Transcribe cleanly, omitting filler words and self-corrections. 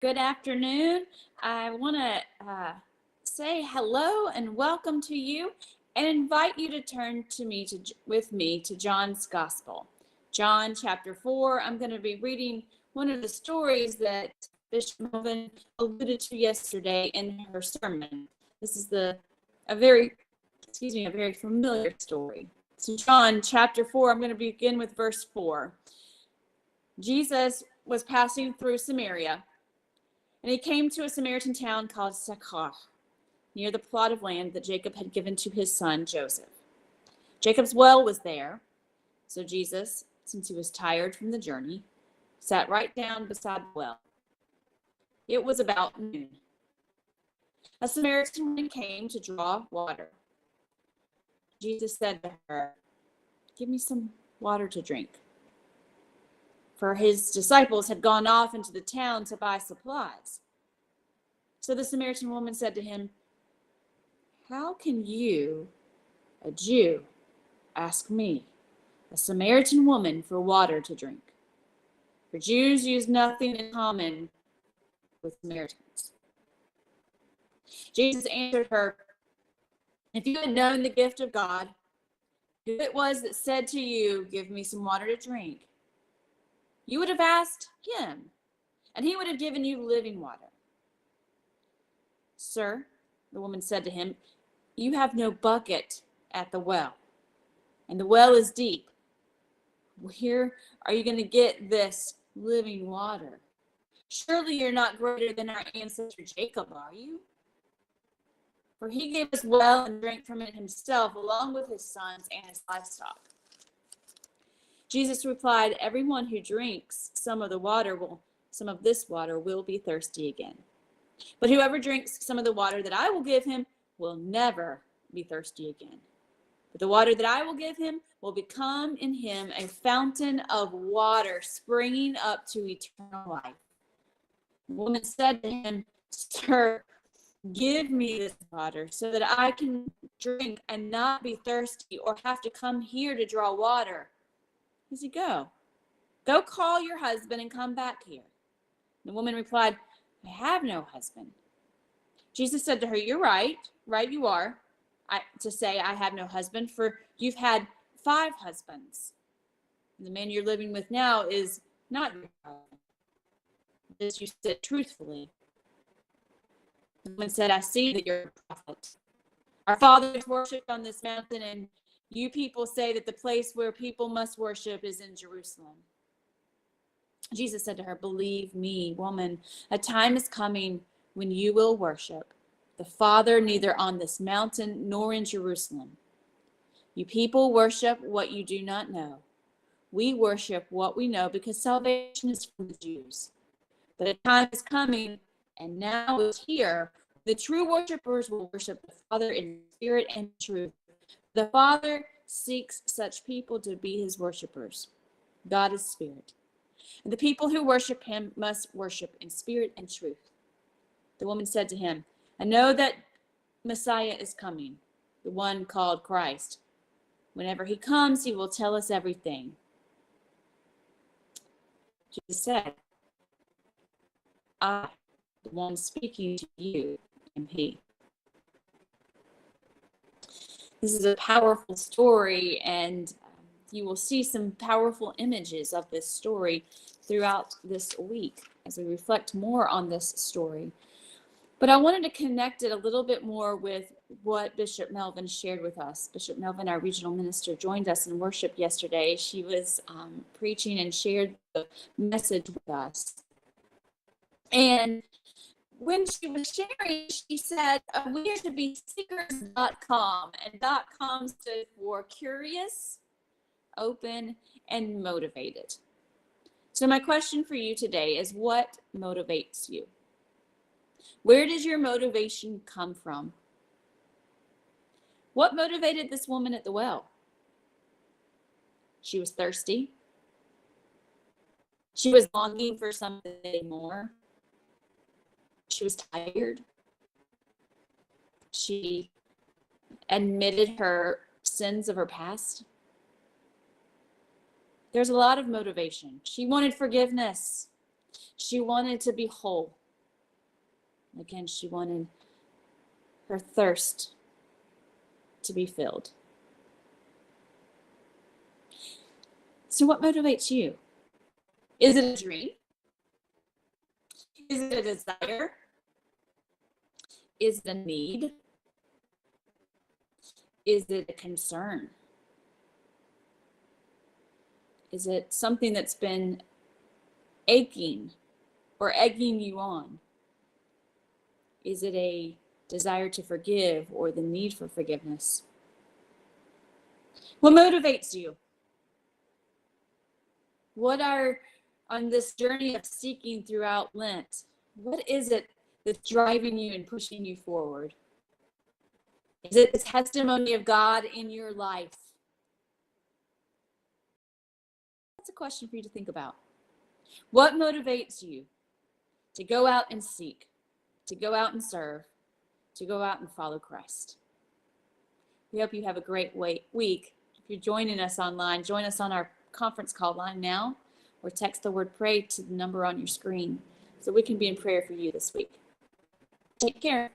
Good afternoon. I want to say hello and welcome to you and invite you to turn with me to John's Gospel. John chapter 4. I'm going to be reading one of the stories that Bishop Melvin alluded to yesterday in her sermon. This is a very familiar story. So John chapter 4, I'm going to begin with verse 4. Jesus was passing through Samaria, and he came to a Samaritan town called Sychar, near the plot of land that Jacob had given to his son Joseph. Jacob's well was there, so Jesus, since he was tired from the journey, sat right down beside the well. It was about noon. A Samaritan woman came to draw water. Jesus said to her, "Give me some water to drink." For his disciples had gone off into the town to buy supplies. So the Samaritan woman said to him, "How can you, a Jew, ask me, a Samaritan woman, for water to drink?" For Jews use nothing in common with Samaritans. Jesus answered her, "If you had known the gift of God, who it was that said to you, 'Give me some water to drink,' you would have asked him, and he would have given you living water." "Sir," the woman said to him, "you have no bucket at the well, and the well is deep. Where are you going to get this living water? Surely you're not greater than our ancestor Jacob, are you? For he gave us well and drank from it himself, along with his sons and his livestock." Jesus replied, "Everyone who drinks some of this water will be thirsty again. But whoever drinks some of the water that I will give him will never be thirsty again. But the water that I will give him will become in him a fountain of water springing up to eternal life." The woman said to him, "Sir, give me this water so that I can drink and not be thirsty or have to come here to draw water." He said, Go call your husband and come back here." The woman replied, "I have no husband." Jesus said to her, "You're right you are, to say I have no husband, for you've had 5 husbands. And the man you're living with now is not your husband. This you said truthfully." The woman said, "I see that you're a prophet. Our fathers worshipped on this mountain, and you people say that the place where people must worship is in Jerusalem." Jesus said to her, "Believe me, woman, a time is coming when you will worship the Father neither on this mountain nor in Jerusalem. You people worship what you do not know. We worship what we know because salvation is from the Jews. But a time is coming, and now is here, the true worshipers will worship the Father in spirit and truth. The Father seeks such people to be his worshipers. God is spirit, and the people who worship him must worship in spirit and truth." The woman said to him, "I know that Messiah is coming, the one called Christ. Whenever he comes, he will tell us everything." Jesus said, "I, the one speaking to you, am he." This is a powerful story, and you will see some powerful images of this story throughout this week as we reflect more on this story. But I wanted to connect it a little bit more with what Bishop Melvin shared with us. Bishop Melvin, our regional minister, joined us in worship yesterday. She was preaching and shared the message with us. And when she was sharing, she said, "We are to be seekers.com," and .com stood for curious, open, and motivated. So my question for you today is, what motivates you? Where does your motivation come from? What motivated this woman at the well? She was thirsty. She was longing for something more. She was tired. She admitted her sins of her past. There's a lot of motivation. She wanted forgiveness. She wanted to be whole. Again, she wanted her thirst to be filled. So what motivates you? Is it a dream? Is it a desire? Is it a need? Is it a concern? Is it something that's been aching or egging you on? Is it a desire to forgive or the need for forgiveness? What motivates you? What are, on this journey of seeking throughout Lent, what is it that's driving you and pushing you forward? Is it the testimony of God in your life? That's a question for you to think about. What motivates you to go out and seek, to go out and serve, to go out and follow Christ? We hope you have a great week. If you're joining us online, join us on our conference call line now, or text the word pray to the number on your screen so we can be in prayer for you this week. Take care.